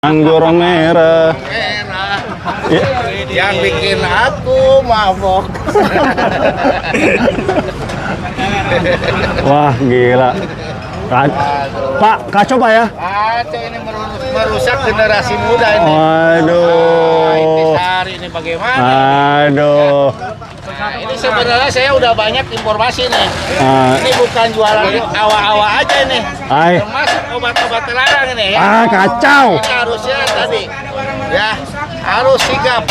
Anggur merah. Ya. Yang bikin aku mabok. Wah, gila. Pak, kacau Pak ya? Kacau ini merusak generasi muda ini. Aduh. Intisari ini bagaimana? Aduh. Nah, ini sebenarnya saya udah banyak informasi nih. Ini bukan jualan awa-awa aja nih. Termasuk obat-obat terlarang ini ya. Kacau. Ini harusnya tadi ya harus sigap.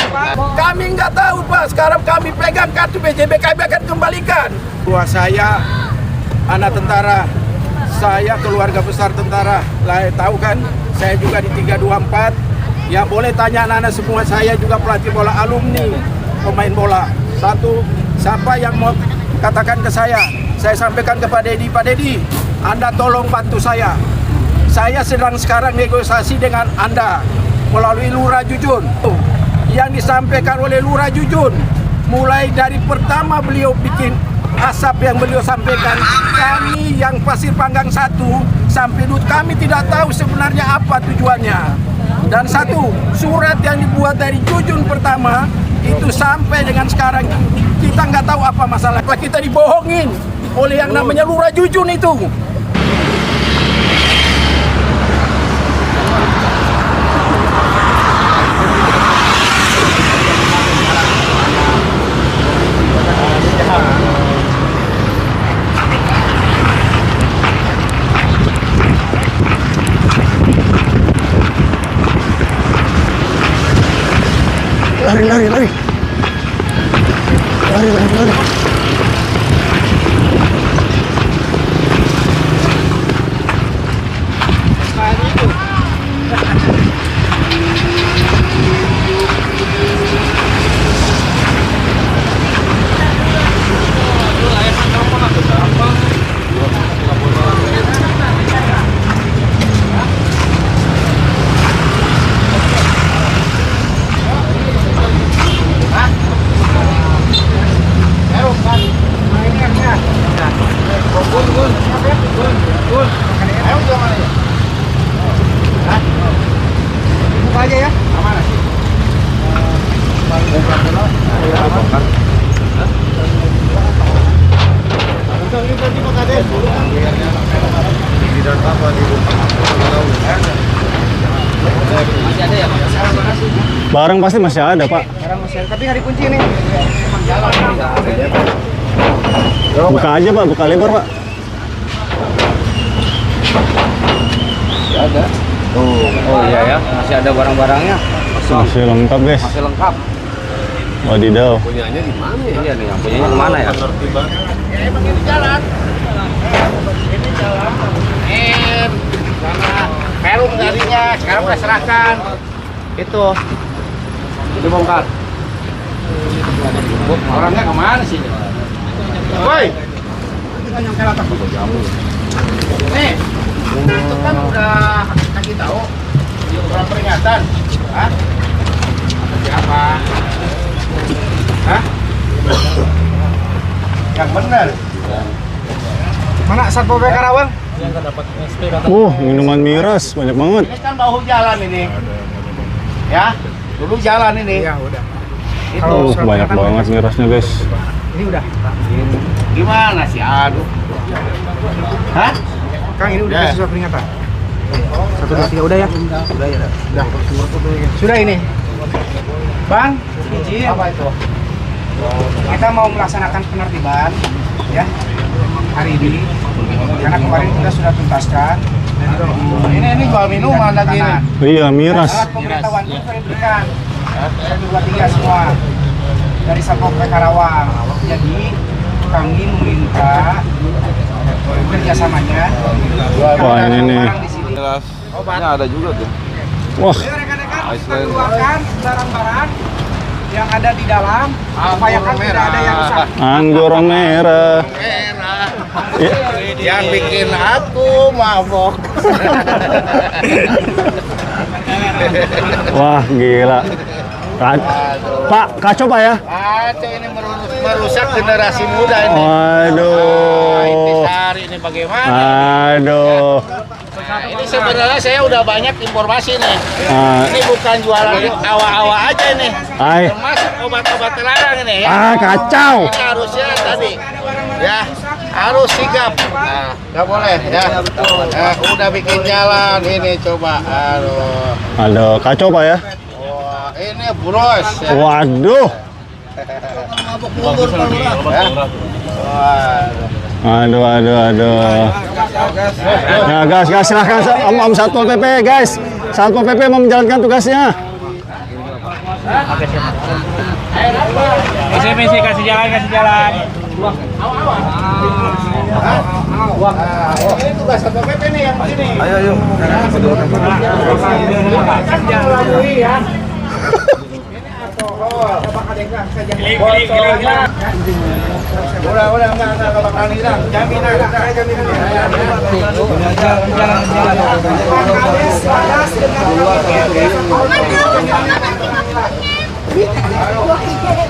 Kami nggak tahu Pak, sekarang kami pegang kartu BJB, kami akan kembalikan. Bahwa saya anak tentara, saya keluarga besar tentara, tahu kan? Saya juga di 324. Ya boleh tanya anak-anak semua, saya juga pelatih bola alumni, pemain bola. Satu, siapa yang mau katakan ke saya sampaikan kepada Dedi, Pak Dedi, Anda tolong bantu saya. Saya sedang sekarang negosiasi dengan Anda melalui Lurah Jujun. Yang disampaikan oleh Lurah Jujun, mulai dari pertama beliau bikin asap yang beliau sampaikan, kami yang Pasir Panggang 1 sampai Dut kami tidak tahu sebenarnya apa tujuannya. Dan satu, surat yang dibuat dari Jujun pertama itu sampai dengan sekarang kita nggak tahu apa masalah. Kita dibohongin oleh yang namanya Lurah Jujun itu. Lari. Lari. Barang pasti masih ada, Pak. Barang masih ada, tapi nggak dikunci nih. Buka aja, Pak. Buka lebar, Pak. Masih ada. Oh iya ya, masih ada barang-barangnya. Masih lengkap, guys. Masih lengkap. Wadidaw. Punyanya di mana ya? Iya nih, yang punyanya kemana ya? Emang ini jalan. Ini jalan. Sama perum darinya sekarang udah serahkan. Itu Dibongkar. orangnya kemana sih? Woi. Nih, itu kan udah kasih tahu, udah peringatan. Hah? Siapa? Hah? Yang benar. Mana Satpol PP Karawang? Minuman miras banyak banget. Ini kan bahu jalan ini. Ya, dulu jalan ini. Ya udah. Itu Banyak banget mirasnya, guys. Ini udah. gimana sih? Aduh. Hah? Kang ini udah Ya. kasih surat peringatan. 1, 2, 3 udah ya? Udah ya. Udah. Sudah ini. Bang, izin. Apa itu? Kita mau melaksanakan penertiban ya hari ini karena kemarin kita sudah tuntaskan. Ini jual minuman lagi ini. Iya, miras. Alat pemberitahuan itu sudah diberikan 1, 2, 3 semua dari Satpol PP Karawang. Jadi kami meminta kerjasamanya. Wah, ini nih. Obat. ada juga tuh. Wah, Ayo rekan-rekan, kita keluarkan barang-barang yang ada di dalam, upayakan tidak ada yang rusak. anggur merah. Merah. Ya. Yang bikin aku mabok. Wah, gila. Pak, kacau Pak ya? Kacau ini merusak generasi muda ini. Waduh. Intisari ini bagaimana? Aduh. ini sebenarnya saya udah banyak informasi nih. Ini bukan jualan awa-awa aja nih. Termasuk obat-obat terlarang ini ya. Kacau. Ini harusnya tadi ya harus sigap. Nah, nggak boleh ya. Udah bikin jalan ini coba. Aduh, kacau Pak ya. Wah, ini bros. Ya. Waduh. Aduh. Ya guys, silahkan Om Satpol PP guys. Satpol PP mau menjalankan tugasnya. Misi kasih jalan. Ini tugas Satpol PP nih yang begini. Ayo. Udah enggak bakalan hilang. Jaminan.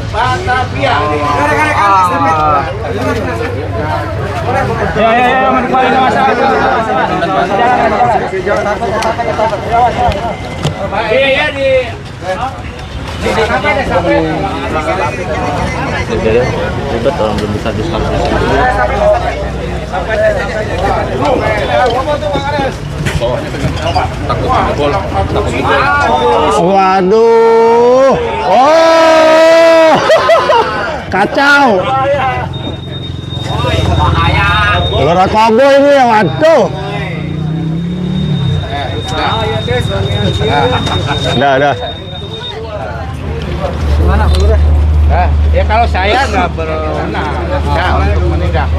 Batavia. Ya, menikmati masalah. Iya di Ribet orang belum bisa diskon. Waduh. Oh. Kacau. Gelora koboi ini ya, waduh. Udah. Ya kalau saya nggak berwenang untuk menindak.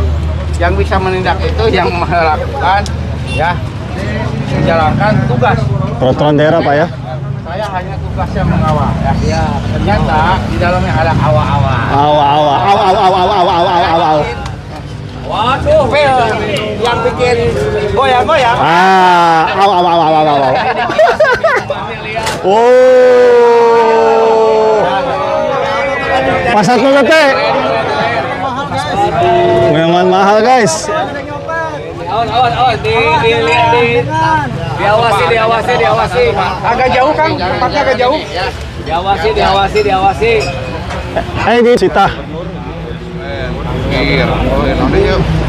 Yang bisa menindak itu yang melakukan ya menjalankan tugas. Peraturan daerah Pak ya. Saya hanya tugasnya mengawal ya. Ternyata di dalamnya ada awa-awa. Waduh, yang bikin goyang-goyang. Pasar PP. Memang mahal guys. Awas, diawasi. Agak jauh Kang, tempatnya agak jauh. Diawasi. Ini Sita.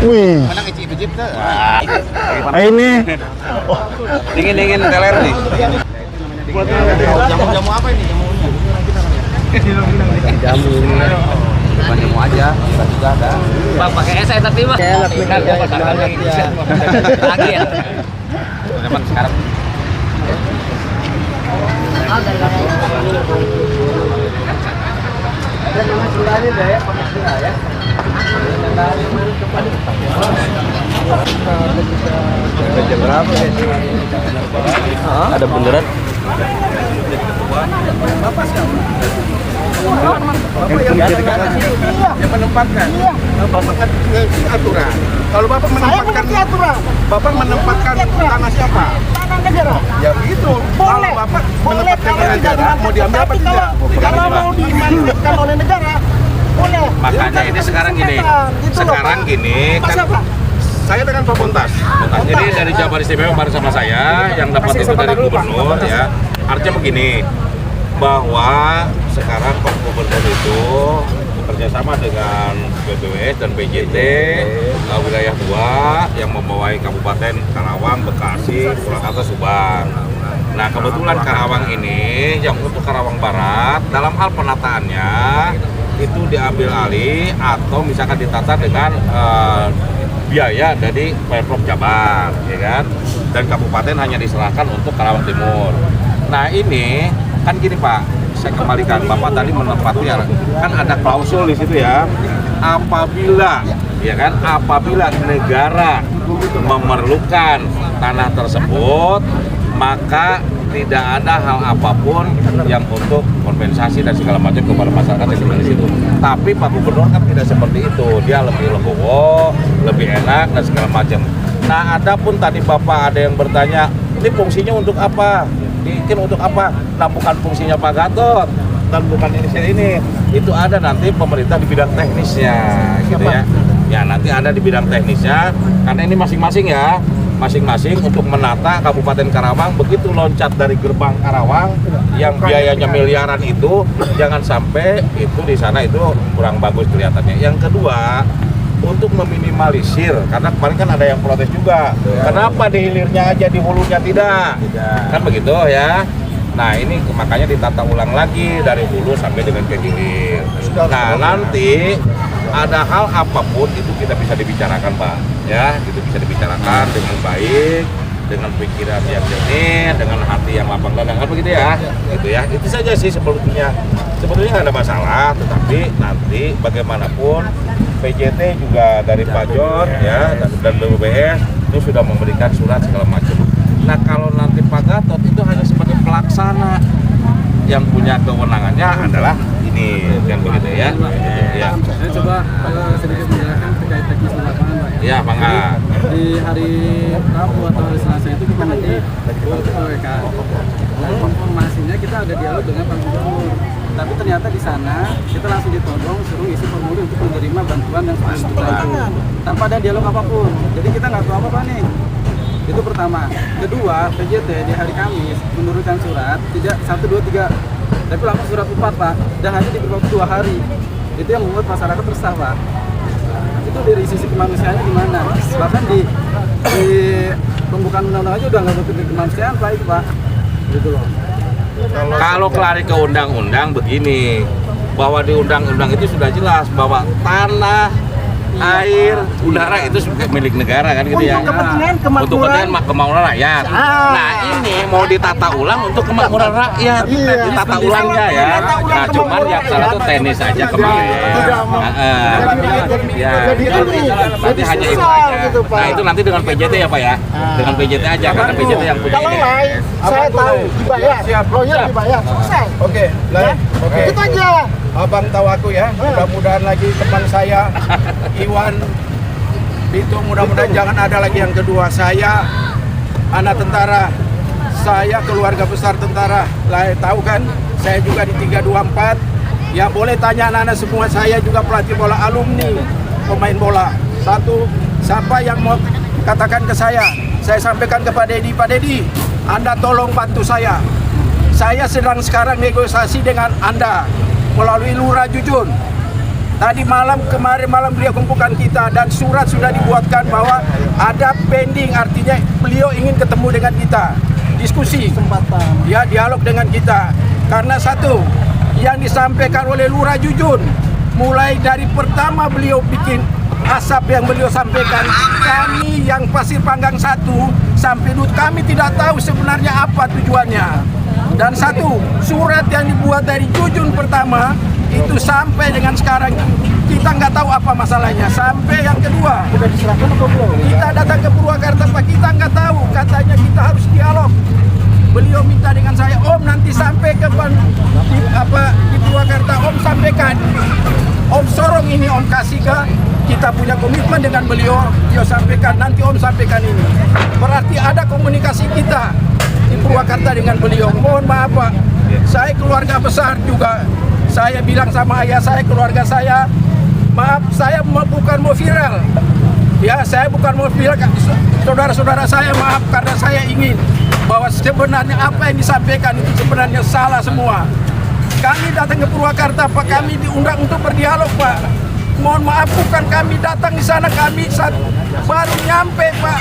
Wih. Ini. Dingin teler nih. Jamu apa ini? Jamu aja, kita juga ada. Pak pakai es tapi mah. Lagi ya. Zaman sekarang. Jam berapa ya? Ada beneran? Bapak siapa? Yang menempatkan. Bapak kan aturan. Kalau Bapak menempatkan aturan. Bapak menempatkan tanah siapa? Tanah negara. Ya begitu. Kalau Bapak menempatkan tanah negara, mau diambil apa tidak? Kalau mau dimanfaatkan oleh negara, boleh. Makanya ini sekarang gini, kan Saya dengan Pak Bontas. jadi dari Jabar Istimewa bareng sama saya yang dapat itu dari gubernur ya. Artinya begini, bahwa sekarang Pak Gubernur itu bekerja sama dengan BPWS dan BJT wilayah 2 yang membawai Kabupaten Karawang, Bekasi, Purwakarta, Subang. Nah kebetulan Karawang ini yang untuk Karawang Barat dalam hal penataannya itu diambil alih atau misalkan ditata dengan biaya dari Pemprov Jabar, ya kan? Dan kabupaten hanya diserahkan untuk Karawang Timur. Nah ini kan gini Pak, saya kembalikan Bapak tadi menempati kan ada klausul di situ ya. Apabila negara memerlukan tanah tersebut, maka tidak ada hal apapun yang untuk kompensasi dan segala macam kepada masyarakat yang tinggal di situ. Tapi Pak Gubernur kan tidak seperti itu, dia lebih legowo, lebih enak dan segala macam. Nah, adapun tadi Bapak ada yang bertanya, ini fungsinya untuk apa? Bikin untuk apa? Nah, bukan fungsinya Pak Gatot dan bukan ini. Itu ada nanti pemerintah di bidang teknisnya, gitu ya. Ya nanti ada di bidang teknisnya, karena ini masing-masing ya. masing-masing untuk menata Kabupaten Karawang. Begitu loncat dari gerbang Karawang yang biayanya miliaran itu, jangan sampai itu di sana itu kurang bagus kelihatannya. Yang kedua, untuk meminimalisir, karena kemarin kan ada yang protes juga, kenapa di hilirnya aja, di hulunya tidak, kan begitu ya. Nah ini makanya ditata ulang lagi dari hulu sampai dengan ke hilir. Nah nanti ada hal apapun itu kita bisa dibicarakan, Pak, ya, itu bisa dibicarakan dengan baik, dengan pikiran yang jernih, dengan hati yang lapang dada, kan begitu ya, gitu ya. Itu saja sih sebetulnya nggak ada masalah, tetapi nanti bagaimanapun PJT juga dari Pak John ya dan BBBS itu sudah memberikan surat segala macam. Nah kalau nanti Pak Gatot itu hanya sebagai pelaksana, yang punya kewenangannya adalah ini, kan begitu ya. Ya. Saya coba sedikit menjelaskan terkait teknis di lapangan, Pak. Ya, Bangga. Di hari Rabu atau hari Selasa itu kita nanti WK. Dan informasinya kita ada dialog dengan Pak Gubernur. Tapi ternyata di sana kita langsung ditodong suruh isi formulir untuk menerima bantuan yang sudah kita itu tanpa ada dialog apapun. Jadi kita nggak tahu apa-apa nih. Itu pertama. Kedua, PJT di hari Kamis menurunkan surat tidak 1, 2, 3, tapi langsung surat 4, Pak, dan hanya diberi waktu 2 hari. Itu yang membuat masyarakat resah, Pak. Itu dari sisi kemanusiaannya gimana? Bahkan di pembukaan undang-undang aja udah nggak berpikir kemanusiaan, Pak, itu, Pak. Gitu loh. Kalau kelari ke undang-undang begini, bahwa di undang-undang itu sudah jelas bahwa tanah, air, udara itu milik negara, kan gitu ya. Untuk kepentingan Untuk kepentingan kemakmuran rakyat. Nah ini mau ditata ulang untuk kemakmuran rakyat, ditata ulangnya ya. Nah cuman yang salah itu teknis aja kemarin. Ya, nanti hanya itu aja. Nah itu nanti dengan PJT ya Pak ya, dengan PJT aja karena PJT yang punya Kalau ini. lain, saya tahu dibayar, rohnya dibayar, selesai. Oke, lain. Oke. Itu aja. Abang tahu aku ya, mudah-mudahan lagi teman saya Iwan itu mudah-mudahan jangan ada lagi yang kedua. Saya anak tentara, saya keluarga besar tentara, lah tahu kan, saya juga di 324. Ya boleh tanya anak-anak semua, saya juga pelatih bola, alumni pemain bola. Satu, siapa yang mau katakan ke saya sampaikan ke Pak Dedi, Pak Dedi, Anda tolong bantu saya. Saya sedang sekarang negosiasi dengan Anda melalui Lurah Jujun. Tadi kemarin malam beliau kumpulkan kita dan surat sudah dibuatkan bahwa ada pending, artinya beliau ingin ketemu dengan kita, diskusi, ya dialog dengan kita. Karena satu, yang disampaikan oleh Lurah Jujun, mulai dari pertama beliau bikin asap yang beliau sampaikan, kami yang Pasir Panggang 1 sampai Dut, kami tidak tahu sebenarnya apa tujuannya. Dan satu, surat yang dibuat dari Jujun pertama itu sampai dengan sekarang kita nggak tahu apa masalahnya. Sampai yang kedua, kita datang ke Purwakarta, Pak, kita nggak tahu, katanya kita harus dialog. Beliau minta dengan saya, Om nanti sampai ke di Purwakarta, Om sampaikan, Om sorong ini, Om kasih ke, kita punya komitmen dengan beliau sampaikan, nanti Om sampaikan ini. Berarti ada komunikasi kita di Purwakarta dengan beliau. Mohon maaf Pak, saya keluarga besar juga. Saya bilang sama ayah saya, keluarga saya, maaf saya bukan mau viral. Ya saya bukan mau viral, saudara-saudara saya maaf karena saya ingin bahwa sebenarnya apa yang disampaikan itu sebenarnya salah semua. Kami datang ke Purwakarta Pak, kami diundang untuk berdialog Pak. Mohon maaf bukan kami datang di sana, kami baru nyampe Pak.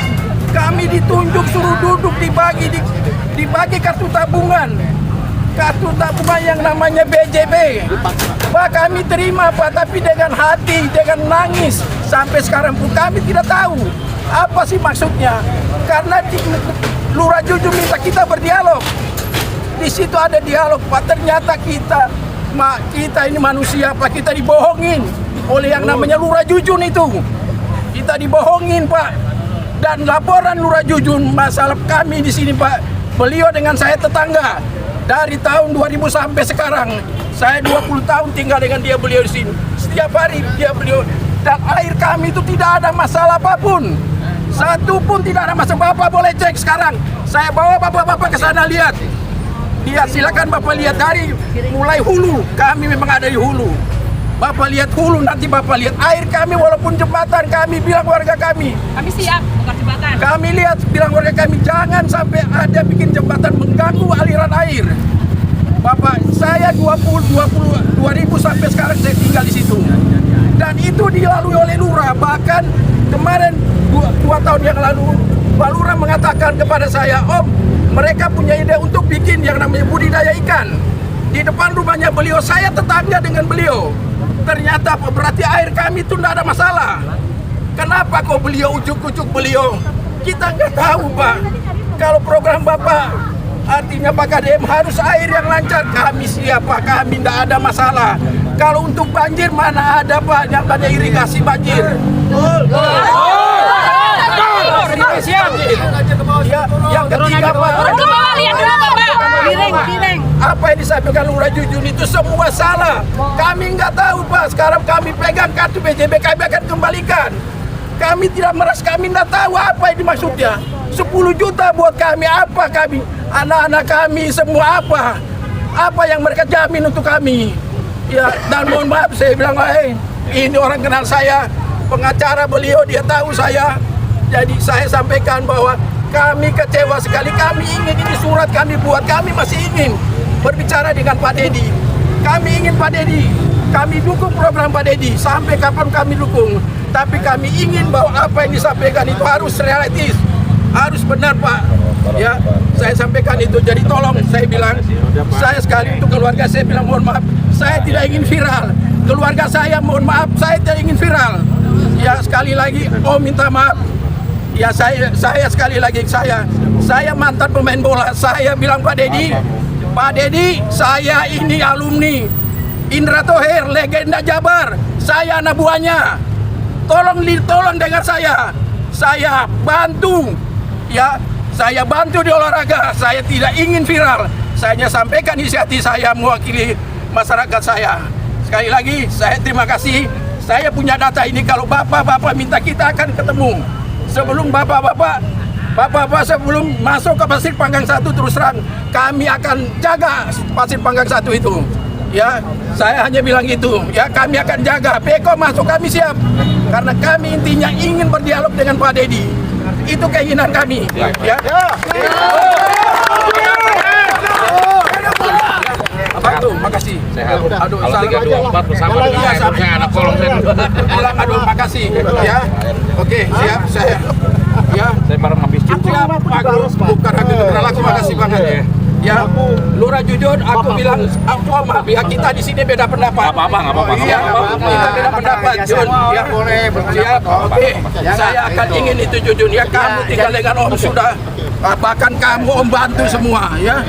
Kami ditunjuk suruh duduk dibagi kartu tabungan yang namanya BJB. Pak kami terima Pak, tapi dengan hati, dengan nangis. Sampai sekarang pun kami tidak tahu apa sih maksudnya. Karena Lurah Jujun minta kita berdialog. Di situ ada dialog Pak. Ternyata kita ini manusia Pak, kita dibohongin oleh yang namanya Lurah Jujun itu. Kita dibohongin Pak. Dan laporan Lurah Jujun masalah kami di sini Pak, beliau dengan saya tetangga dari tahun 2000 sampai sekarang. Saya 20 tahun tinggal dengan beliau di sini. Setiap hari beliau dan air kami itu tidak ada masalah apapun. Satu pun tidak ada masalah. Bapak boleh cek sekarang. Saya bawa bapak-bapak ke sana lihat. Silakan Bapak lihat dari mulai hulu. Kami memang ada di hulu. Bapak lihat hulu, nanti Bapak lihat air kami, walaupun jembatan kami bilang warga kami. Kami siap bukan jembatan. Kami lihat bilang warga kami jangan sampai ada bikin jembatan mengganggu aliran air. Bapak, saya 20.000 sampai sekarang saya tinggal di situ. Dan itu dilalui oleh lurah. Bahkan kemarin 2 tahun yang lalu, Pak Lurah mengatakan kepada saya, Om, mereka punya ide untuk bikin yang namanya budidaya ikan di depan rumahnya beliau. Saya tetangga dengan beliau. Ternyata berarti air kami itu tidak ada masalah. Kenapa kok beliau ujuk-ujuk beliau? Kita nggak tahu, Pak. Kalau program Bapak artinya Pak KDM harus air yang lancar. Kami siap, Pak. Kami tidak ada masalah. Kalau untuk banjir mana ada, Pak, yang ada irigasi banjir. Siap. Ya, yang ketiga, Pak. Lihat dulu, Bapak. Piring. Apa yang disampaikan Lurah Jujun itu semua salah. Kami nggak tahu, Pak. Sekarang kami pegang kartu BJB, kami akan kembalikan. Kami tidak meras, kami nggak tahu apa yang dimaksudnya. 10 juta buat kami, apa kami? Anak-anak kami semua apa? Apa yang mereka jamin untuk kami? Ya, dan mohon maaf, saya bilang, ini orang kenal saya, pengacara beliau, dia tahu saya. Jadi saya sampaikan bahwa kami kecewa sekali, kami ingin ini surat kami buat, kami masih ingin berbicara dengan Pak Dedi. Kami ingin Pak Dedi, kami dukung program Pak Dedi, sampai kapan kami dukung. Tapi kami ingin bahwa apa yang disampaikan itu harus realistis, harus benar, Pak. Ya, saya sampaikan itu. Jadi tolong, saya bilang, saya sekali untuk keluarga saya bilang mohon maaf, saya tidak ingin viral. Keluarga saya mohon maaf, saya tidak ingin viral. Ya, sekali lagi, minta maaf. Ya, saya sekali lagi, saya mantan pemain bola. Saya bilang Pak Dedi, saya ini alumni Indra Thohir, legenda Jabar. Saya anak buahnya. Tolong dengar saya bantu, ya, saya bantu di olahraga. Saya tidak ingin viral. Saya hanya sampaikan isi hati saya mewakili masyarakat saya. Sekali lagi, saya terima kasih. Saya punya data ini. Kalau bapak-bapak minta, kita akan ketemu. Sebelum bapak-bapak sebelum masuk ke Pasir Panggang 1, terus terang kami akan jaga Pasir Panggang 1 itu. Ya, saya hanya bilang gitu. Ya, kami akan jaga. Beko masuk, kami siap. Karena kami intinya ingin berdialog dengan Pak Dedi. Itu keinginan kami. Ya. Abang tuh, makasih. Sehat. Aduh, Kalau salam. 324 bersama dengan Iya, saya anak kolong saya. Pulang, aduh, makasih. Ya. Oke, siap, saya. Ya. Saya bareng habis cuci. Siap, bagus. Bukan aku kenal, aku makasih banget. Ya, Lurah Jujun, aku bilang, maaf ya, kita di sini beda pendapat. Nggak apa-apa. Iya, kita beda pendapat, Jun. Ya, siap, oke. Saya akan ingin itu, Jujun. Ya, kamu tinggal dengan Om sudah, bahkan kamu Om bantu semua, ya.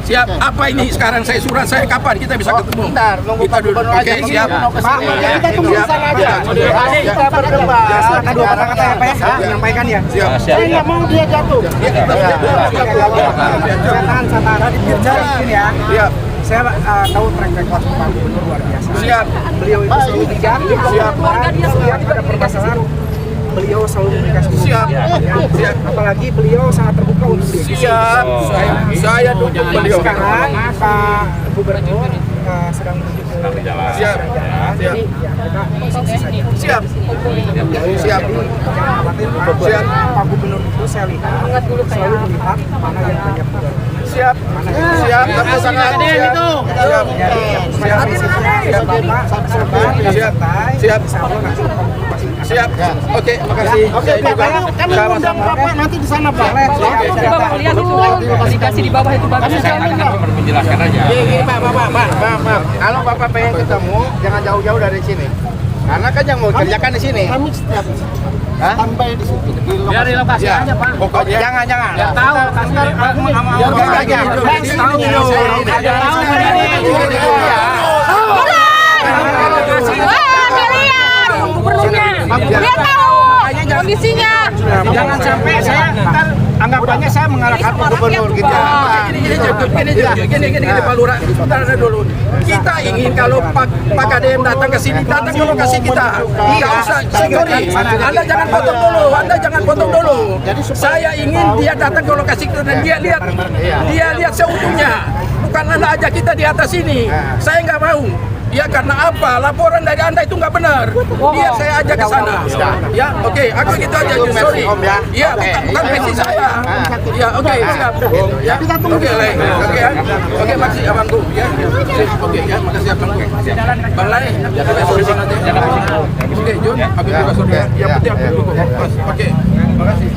Siap, apa ini sekarang saya surat saya kapan kita bisa ketemu? Kita dulu. Oke, siap. Kita tunggu di sana aja. Kita berkembang. Silakan dua kata-kata ya, Pak, ya. Menyampaikan ya. Saya nggak mau dia jatuh. Saya tahan. Bicara di sini ya. Siap. Saya tahu track record Pak Gubernur luar biasa. Siap. Beliau itu selalu bijak. Siap. Setiap ada permasalahan, beliau selalu memberikan solusi. Siap. Siap. Apalagi beliau sangat terbuka untuk diskusi. Siap. Saya dukung beliau. Sekarang Pak Gubernur sedang menuju ke Siap. Siap. Siap. Jadi ya kita diskusi saja. Siap. Siap. Jangan khawatir. Siap. Pak Gubernur itu saya lihat selalu melihat mana yang banyak tugas. Siap. Siap. Tapi sangat siap. Siap. Siap. Siap. Bapak sabar, Siap. santai. Siap. Insya Allah nanti Pak Gubernur pasti akan. Siap. Oke, makasih. Oke, Saya juga kami undang Bapak nanti di sana, Pak. Bapak lihat itu aplikasi di bawah itu bagus. Saya baru menjelaskan aja. Gini, Pak. Kalau Bapak pengen ketemu, jangan jauh-jauh dari sini. Karena kan yang mau kerjakan di sini. Kami setiap standby di situ. Biar di lokasi Ya, aja, Pak. pokoknya Jangan. Tahu lokasi. Gubernurnya, dia tahu kondisinya. Jangan sampai saya ntar anggapannya saya mengarahkan Pak Gubernur gitu. Gini, Pak Lurah. Sebentar dulu. Kita ingin kalau Pak KDM datang ke sini, datang ke lokasi kita. Nggak usah security. Anda jangan potong dulu. Saya ingin dia datang ke lokasi kita dan dia lihat seutuhnya. Bukan Anda ajak kita di atas sini. Saya nggak mau. Ya karena apa? Laporan dari Anda itu nggak benar. Biar saya ajak ke sana. Ya, oke. Aku gitu aja. Sorry. Ya, bukan versi saya. Ya, oke. Siap. Ya, oke. Oke, makasih abangku. Ya, oke. Ya, makasih abangku. Bang Lai, kita solusi nanti. Oke, Jun. Aku juga saudara. Yang penting aku dukung. Oke. Makasih.